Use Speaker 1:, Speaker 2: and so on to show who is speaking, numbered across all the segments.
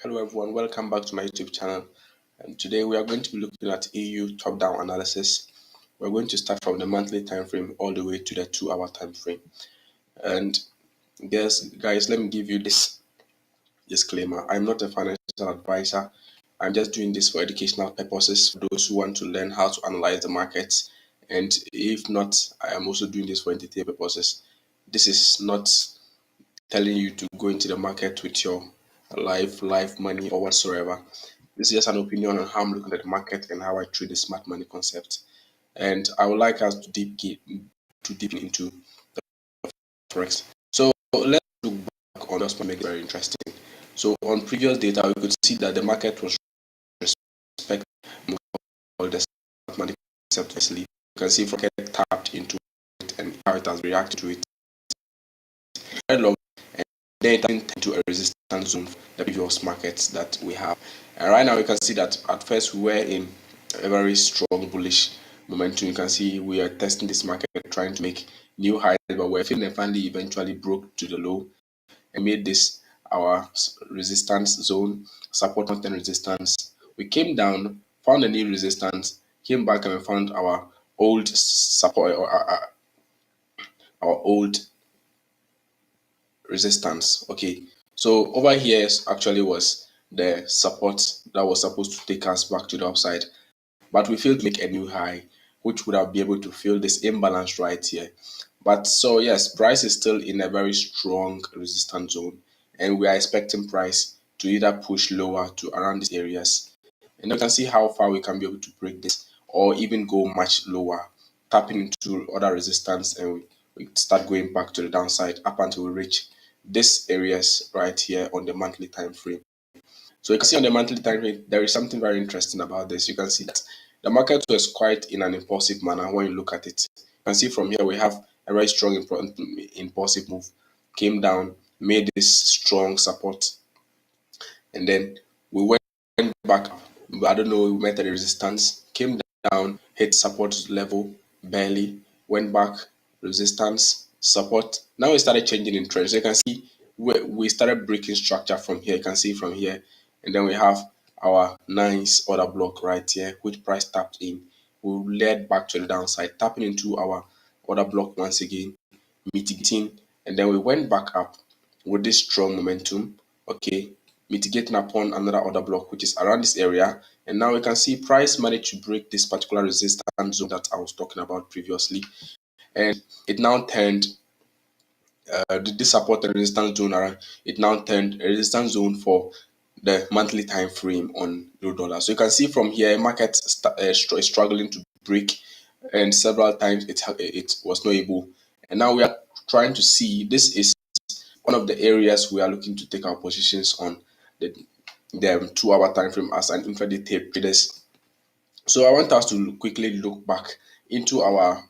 Speaker 1: Hello everyone, welcome back to my YouTube channel. And today we are going to be looking at EU top-down analysis. We're going to start from the monthly time frame all the way to the 2-hour time frame. And guys, let me give you this disclaimer. I'm not a financial advisor. I'm just doing this for educational purposes for those who want to learn how to analyze the markets. And if not, I am also doing this for entertainment purposes. This is not telling you to go into the market with your life money or whatsoever. This is just an opinion on how I'm looking at the market and how I treat the smart money concept. And I would like us to deep into forex. So let's look back on this to make it very interesting. So on previous data, we could see that the market was respecting the smart money concept. You can see from market tapped into it and how it has reacted to it very long, and then it turned into a resistance zone for the previous markets that we have. And right now you can see that at first we were in a very strong bullish momentum. You can see we are testing this market, trying to make new highs, but we're feeling finally eventually broke to the low and made this our resistance zone, support and resistance. We came down, found a new resistance, came back and we found our old support or our old resistance. Okay, so over here actually was the support that was supposed to take us back to the upside, but we failed to make a new high, which would have been able to fill this imbalance right here. But so yes, price is still in a very strong resistance zone, and we are expecting price to either push lower to around these areas, and you can see how far we can be able to break this or even go much lower, tapping into other resistance, and we start going back to the downside up until we reach this areas right here on the monthly time frame. So you can see on the monthly time frame, there is something very interesting about this. You can see that the market was quite in an impulsive manner when you look at it. You can see from here we have a very strong impulsive move, came down, made this strong support, and then we went back up. I don't know, we met the resistance, came down, hit support level barely, went back, resistance, support. Now we started changing in trend. So you can see we started breaking structure from here. You can see from here, and then we have our nice order block right here, which price tapped in. We led back to the downside, tapping into our order block once again, mitigating, and then we went back up with this strong momentum. Okay, mitigating upon another order block which is around this area, and now we can see price managed to break this particular resistance zone that I was talking about previously, and it now turned this support and resistance zone around, it now turned a resistance zone for the monthly time frame on euro dollar. So you can see from here market is struggling to break, and several times it was not able, and now we are trying to see, this is one of the areas we are looking to take our positions on the 2-hour time frame as an intraday traders. So I want us to quickly look back into our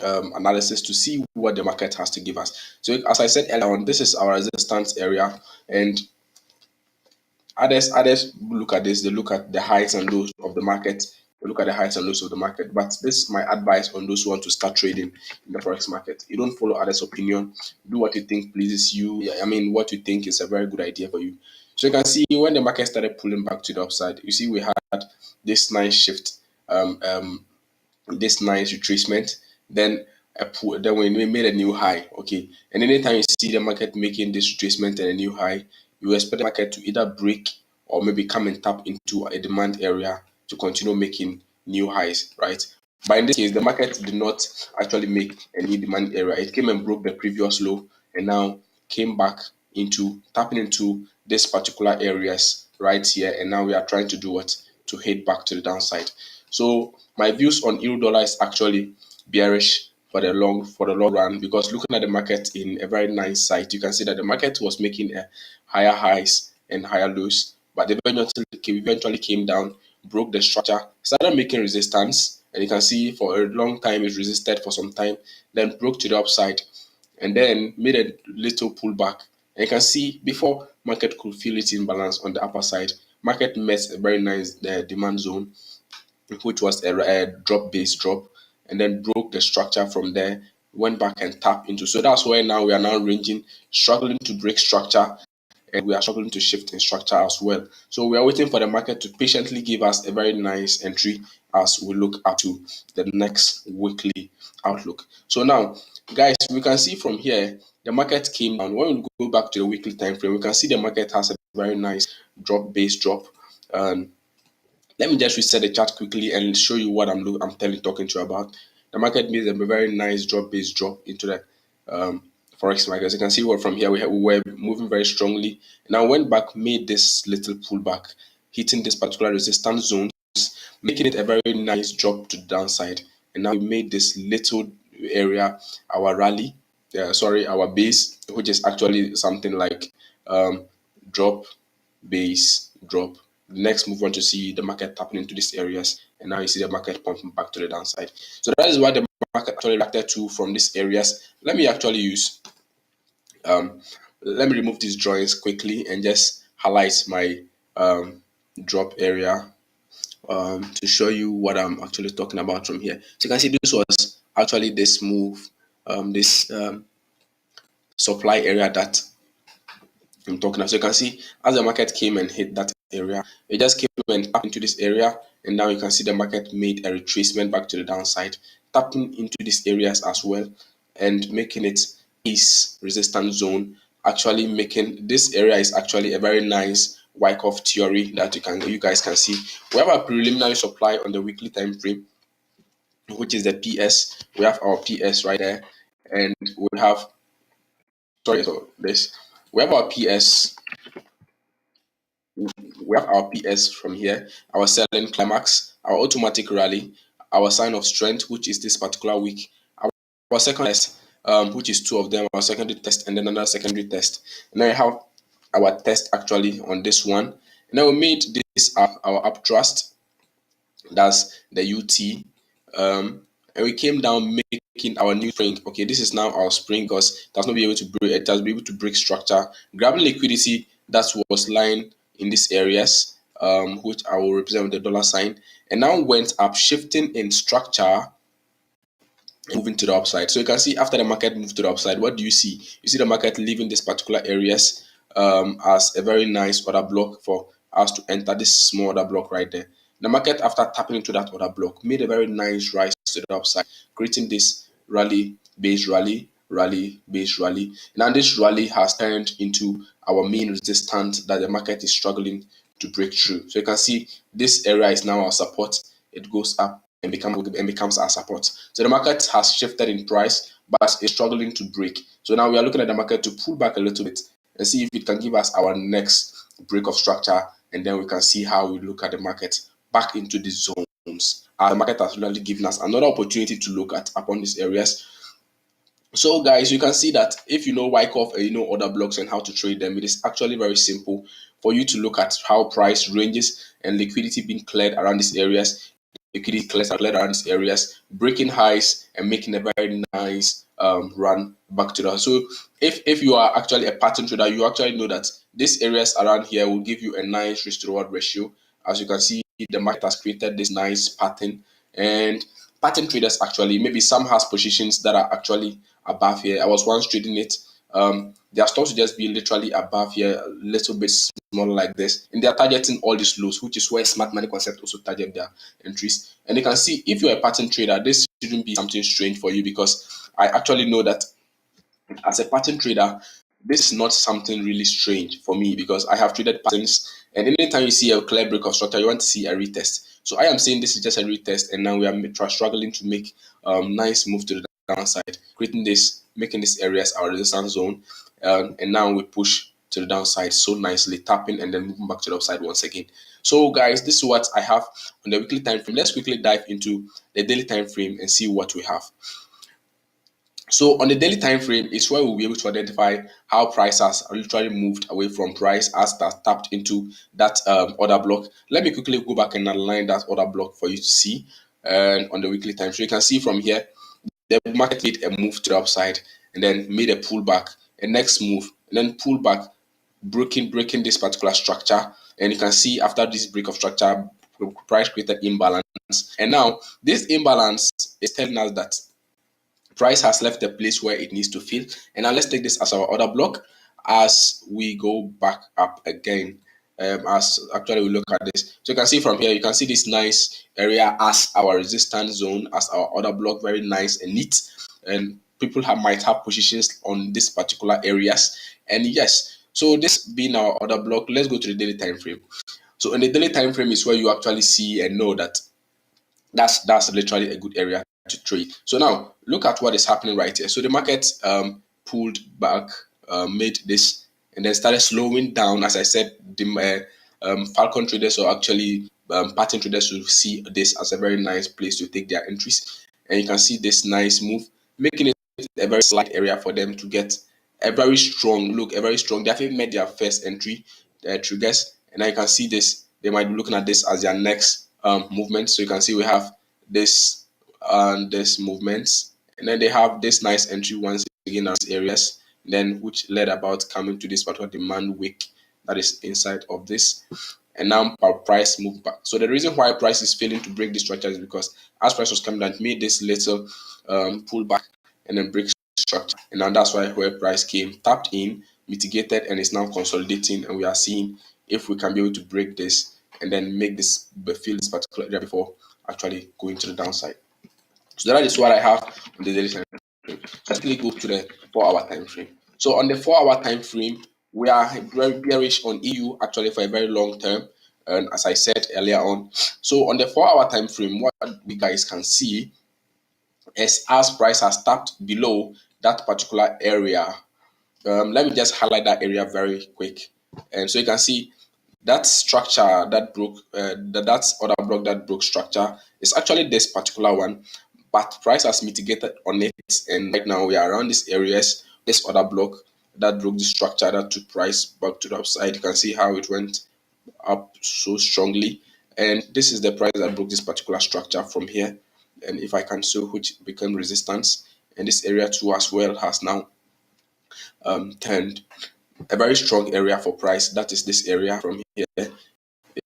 Speaker 1: analysis to see what the market has to give us. So as I said earlier on, this is our resistance area, and others look at this, they look at the highs and lows of the market, they look at the highs and lows of the market. But this is my advice on those who want to start trading in the forex market. You don't follow others' opinion, do what you think pleases you. I mean, what you think is a very good idea for you. So you can see when the market started pulling back to the upside, you see we had this nice shift, this nice retracement, then then we made a new high. Okay, and anytime you see the market making this retracement and a new high, you expect the market to either break or maybe come and tap into a demand area to continue making new highs, right? But in this case, the market did not actually make any demand area. It came and broke the previous low and now came back into tapping into this particular areas right here, and now we are trying to do what, to head back to the downside. So my views on euro dollar is actually bearish for the long run, because looking at the market in a very nice sight, you can see that the market was making a higher highs and higher lows, but eventually came down, broke the structure, started making resistance, and you can see for a long time it resisted for some time, then broke to the upside, and then made a little pullback. And you can see before market could feel its imbalance on the upper side, market met a very nice demand zone, which was a drop-based drop, and then broke the structure from there, went back and tapped into. So that's why now we are now ranging, struggling to break structure, and we are struggling to shift in structure as well. So we are waiting for the market to patiently give us a very nice entry as we look up to the next weekly outlook. So now, guys, we can see from here the market came down. When we go back to the weekly time frame, we can see the market has a very nice base drop. Um, Let me just reset the chart quickly and show you what talking to you about. The market made a very nice base drop into the forex market. As you can see, from here we were moving very strongly. Now went back, made this little pullback, hitting this particular resistance zone, making it a very nice drop to the downside. And now we made this little area our rally, our base, which is actually something like drop, base, drop. Next, move on to see the market tapping into these areas, and now you see the market pumping back to the downside. So that is what the market actually reacted to from these areas. Let me actually use um, let me remove these drawings quickly and just highlight my drop area to show you what I'm actually talking about from here. So you can see this was actually this move, this supply area that I'm talking about. So you can see as the market came and hit that area, it just came and tapped into this area, and now you can see the market made a retracement back to the downside, tapping into these areas as well, and making it his resistance zone. Actually, making this area is actually a very nice Wyckoff theory that you guys can see. We have a preliminary supply on the weekly time frame, which is the PS. We have our PS right there, and we have so this we have our PS we have our PS from here, our selling climax, our automatic rally, our sign of strength, which is this particular week, our second test, which is two of them, our secondary test, and then another secondary test. And then I have our test actually on this one. And then we made this our upthrust, that's the UT. And we came down making our new spring. Okay, this is now our spring because it has not been able to break, it has been able to break structure, grabbing liquidity that was lying in these areas, which I will represent with the dollar sign, and now went up, shifting in structure, moving to the upside. So you can see after the market moved to the upside, what do you see? You see the market leaving these particular areas as a very nice order block for us to enter this small order block right there. The market, after tapping into that order block, made a very nice rise to the upside, creating this rally, base rally, rally, base rally. Now this rally has turned into our main resistance that the market is struggling to break through. So you can see this area is now our support. It goes up and becomes our support. So the market has shifted in price, but it's struggling to break. So now we are looking at the market to pull back a little bit and see if it can give us our next break of structure, and then we can see how we look at the market back into these zones. The market has really given us another opportunity to look at upon these areas. So guys, you can see that if you know Wyckoff and you know other blocks and how to trade them, it is actually very simple for you to look at how price ranges and liquidity being cleared around these areas. Liquidity cleared around these areas, breaking highs and making a very nice run back to that. So if you are actually a pattern trader, you actually know that these areas around here will give you a nice risk to reward ratio. As you can see, the market has created this nice pattern, and pattern traders actually, maybe some has positions that are actually above here. I was once trading it. Their stocks just be literally above here, a little bit smaller like this, and they are targeting all these lows, which is where smart money concept also target their entries. And you can see if you're a pattern trader, this shouldn't be something strange for you, because I actually know that as a pattern trader, this is not something really strange for me, because I have traded patterns, and anytime you see a clear break of structure, you want to see a retest. So I am saying this is just a retest, and now we are struggling to make nice move to the downside, creating this, making these areas our resistance zone, and now we push to the downside so nicely, tapping and then moving back to the upside once again. So guys, this is what I have on the weekly time frame. Let's quickly dive into the daily time frame and see what we have. So on the daily time frame is where we'll be able to identify how price has literally moved away from price as that tapped into that order block. Let me quickly go back and align that order block for you to see. And on the weekly time, so you can see from here, the market made a move to the upside and then made a pullback, a next move, and then pull back, breaking this particular structure. And you can see after this break of structure, price created imbalance. And now this imbalance is telling us that price has left the place where it needs to fill. And now let's take this as our order block. as we go back up again. As actually we look at this, so you can see from here, you can see this nice area as our resistance zone, as our order block, very nice and neat. And people might have positions on this particular areas. And yes, so this being our order block, let's go to the daily time frame. So in the daily time frame is where you actually see and know that that's literally a good area to trade. So now look at what is happening right here. So the market pulled back, made this, and then started slowing down. As I said, the Falcon traders, or actually pattern traders, will see this as a very nice place to take their entries. And you can see this nice move, making it a very slight area for them to get a very strong look, a very strong. They have even made their first entry triggers, and now you can see this. They might be looking at this as their next movement. So you can see we have this and this movements, and then they have this nice entry once again in these areas, then which led about coming to this particular demand wick that is inside of this. And now our price moved back. So the reason why price is failing to break this structure is because as price was coming down, it made this little pullback and then break structure. And now that's why where price came, tapped in, mitigated, and is now consolidating. And we are seeing if we can be able to break this and then make this fill this particular area before actually going to the downside. So that is what I have on the daily time frame. So let's quickly go to the 4 hour time frame. So on the 4 hour time frame, we are very bearish on EU actually for a very long term. And as I said earlier on, so on the 4 hour time frame, what we guys can see is as price has tapped below that particular area. Let me just highlight that area very quick. And so you can see that structure that broke, that's other block that broke structure is actually this particular one, but price has mitigated on it. And right now we are around these areas, this other block that broke the structure that took price back to the upside. You can see how it went up so strongly. And this is the price that broke this particular structure from here. And if I can show which became resistance, and this area too as well has now turned a very strong area for price. That is this area from here.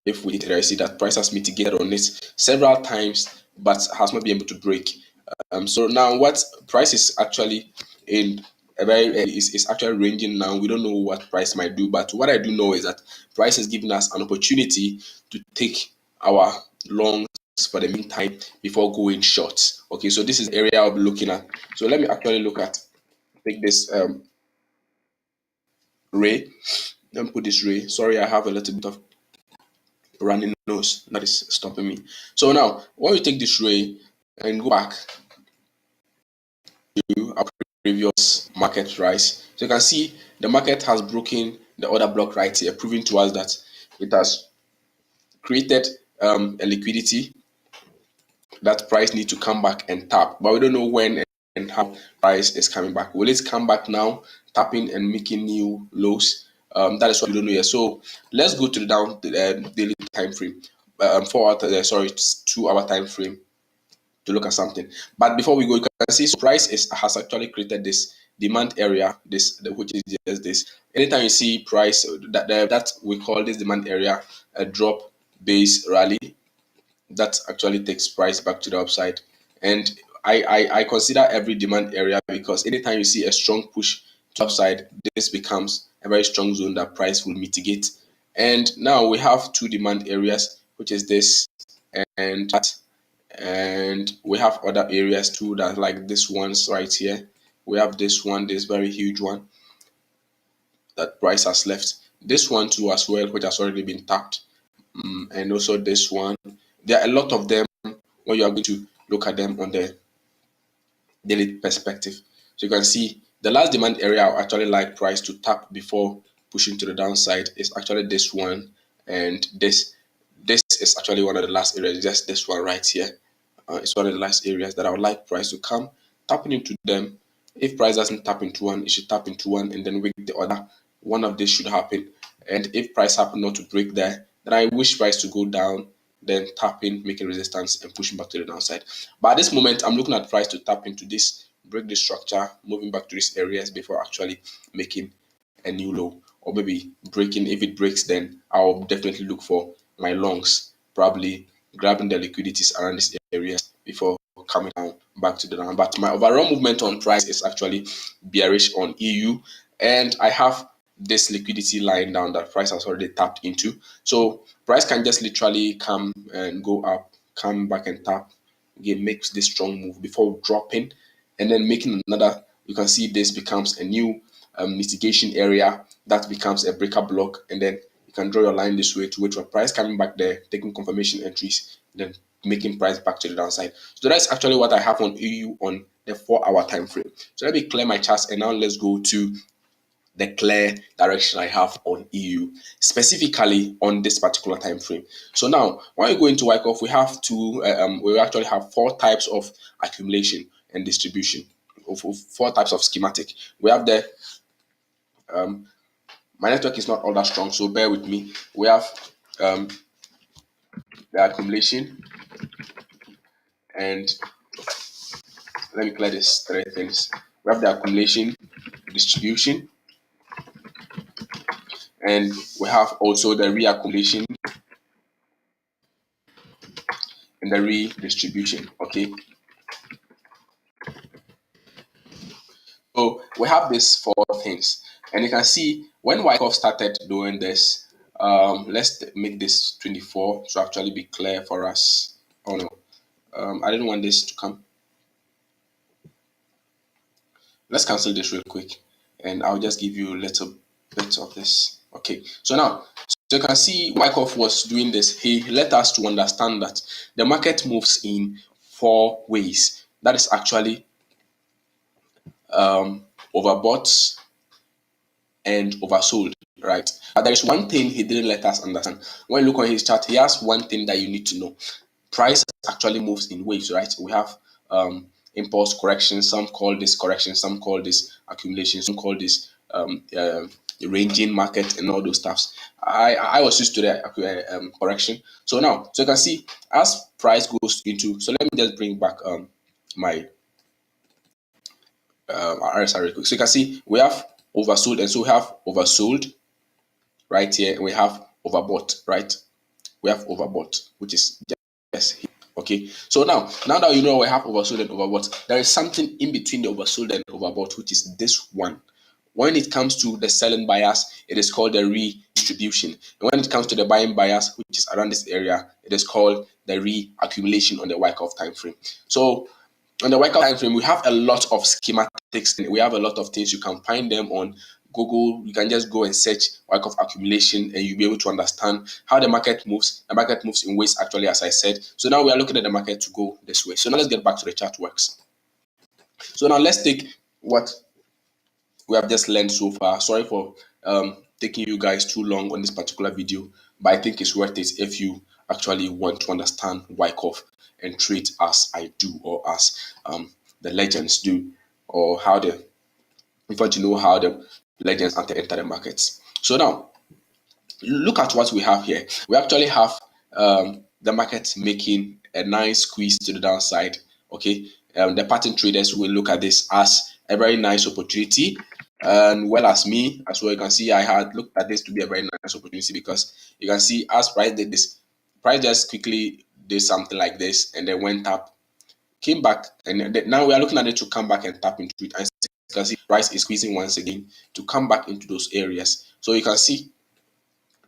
Speaker 1: If we see that price has mitigated on it several times, but has not been able to break. So now what price is actually in a very is actually ranging now. We don't know what price might do, but what I do know is that price is giving us an opportunity to take our longs for the meantime before going short. Okay, so this is the area I'll be looking at. So let me actually look at take this ray. Let me put this ray. Sorry, I have a little bit of running nose that is stopping me. So now when we take this ray and go back to our previous market rise, so you can see the market has broken the order block right here, proving to us that it has created a liquidity that price need to come back and tap, but we don't know when and how price is coming back. Will it come back now, tapping and making new lows? That is what we don't know yet. So let's go to the down daily time frame, 4 hour, sorry, 2 hour time frame to look at something. But before we go, you can see so price has actually created this demand area, which is just this. Anytime you see price that we call this demand area a drop base rally, that actually takes price back to the upside. And I consider every demand area because anytime you see a strong push to upside, this becomes a very strong zone that price will mitigate. And now we have two demand areas, which is this and that. And we have other areas too that like this one's right here. We have this one, this very huge one that price has left. This one too as well, which has already been tapped. And also this one. There are a lot of them when you are going to look at them on the daily perspective. So you can see the last demand area I actually like price to tap before pushing to the downside is actually this one and this. This is actually one of the last areas, just this one right here. It's one of the last areas that I would like price to come tapping into them. If price doesn't tap into one, it should tap into one and then wait the other. One of this should happen. And if price happen not to break there, then I wish price to go down, then tapping, making resistance and pushing back to the downside. But at this moment, I'm looking at price to tap into this, break the structure, moving back to these areas before actually making a new low. Or maybe breaking. If it breaks, then I'll definitely look for my longs, probably grabbing the liquidities around this area before coming down back to the down. But my overall movement on price is actually bearish on EU, and I have this liquidity line down that price has already tapped into. So price can just literally come and go up, come back and tap again, makes this strong move before dropping and then making another. You can see this becomes a new mitigation area that becomes a breaker block, and then you can draw your line this way to wait for price coming back there, taking confirmation entries, then making price back to the downside. So that's actually what I have on EU on the 4-hour time frame. So let me clear my charts, and now let's go to the clear direction I have on EU, specifically on this particular time frame. So now, when we go into Wyckoff, we have we actually have 4 types of accumulation and distribution, of 4 types of schematic. We have my network is not all that strong, so bear with me. We have um, the accumulation, and let me clear these 3 things. We have the accumulation, distribution, and we have also the reaccumulation and the redistribution. Okay, so we have these 4 things, and you can see when Wyckoff started doing this. Let's make this 24 to actually be clear for us. Oh no, I didn't want this to come. Let's cancel this real quick, and I'll just give you a little bit of this. Okay, so now, so you can see Wyckoff was doing this. He let us to understand that the market moves in 4 ways. That is actually overbought and oversold, right? But there is one thing he didn't let us understand. When you look on his chart, he has one thing that you need to know. Price actually moves in waves, right? We have impulse correction. Some call this correction, some call this accumulation, some call this ranging market and all those stuffs. I was used to the correction. So now, so you can see as price goes into. So let me just bring back my RSI real quick. So you can see we have oversold, and so we have oversold right here, and we have overbought, right? We have overbought, which is just here. Okay, so now that you know we have oversold and overbought, there is something in between the oversold and overbought, which is this one. When it comes to the selling bias, it is called the redistribution. And when it comes to the buying bias, which is around this area, it is called the reaccumulation on the Wyckoff time frame. So on the Wyckoff time frame, we have a lot of schematics. We have a lot of things. You can find them on Google. You can just go and search Wyckoff accumulation, and you'll be able to understand how the market moves. The market moves in ways, actually, as I said. So now we are looking at the market to go this way. So now let's get back to the chart works. So now let's take what we have just learned so far. Sorry for taking you guys too long on this particular video, but I think it's worth it if you actually want to understand Wyckoff and trade as I do, or as the legends do, or how the if you want to know how the legends enter the markets. So now look at what we have here. We actually have the market making a nice squeeze to the downside. Okay, the pattern traders will look at this as a very nice opportunity, and well as me as well. You can see I had looked at this to be a very nice opportunity, because you can see as price did this, price just quickly did something like this and then went up, came back, and now we are looking at it to come back and tap into it. And you can see price is squeezing once again to come back into those areas. So you can see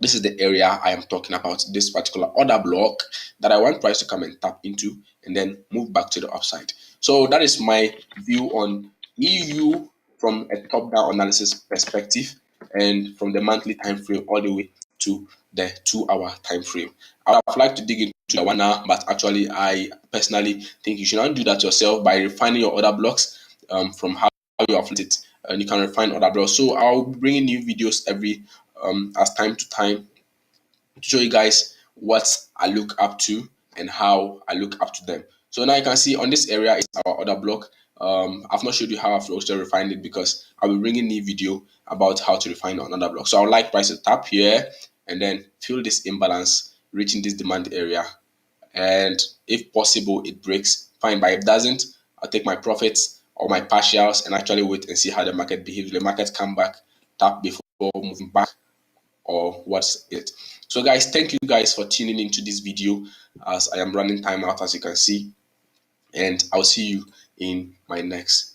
Speaker 1: this is the area I am talking about, this particular order block that I want price to come and tap into and then move back to the upside. So that is my view on EU from a top-down analysis perspective, and from the monthly time frame all the way to the 2-hour time frame. I would have liked to dig into the 1 hour, but actually I personally think you should not do that yourself by refining your order blocks from how you have it, and you can refine order blocks. So I'll be bringing new videos every as time to time to show you guys what I look up to and how I look up to them. So now you can see on this area is our order block. I've not showed you how I've also refined it, because I'll be bringing a video about how to refine another block. So I would like price to tap here and then fill this imbalance, reaching this demand area, and if possible it breaks, fine. But if it doesn't, I'll take my profits or my partials and actually wait and see how the market behaves. Will the market come back, tap before moving back, or what's it? So guys, thank you guys for tuning into this video, as I am running time out, as you can see, and I'll see you in my next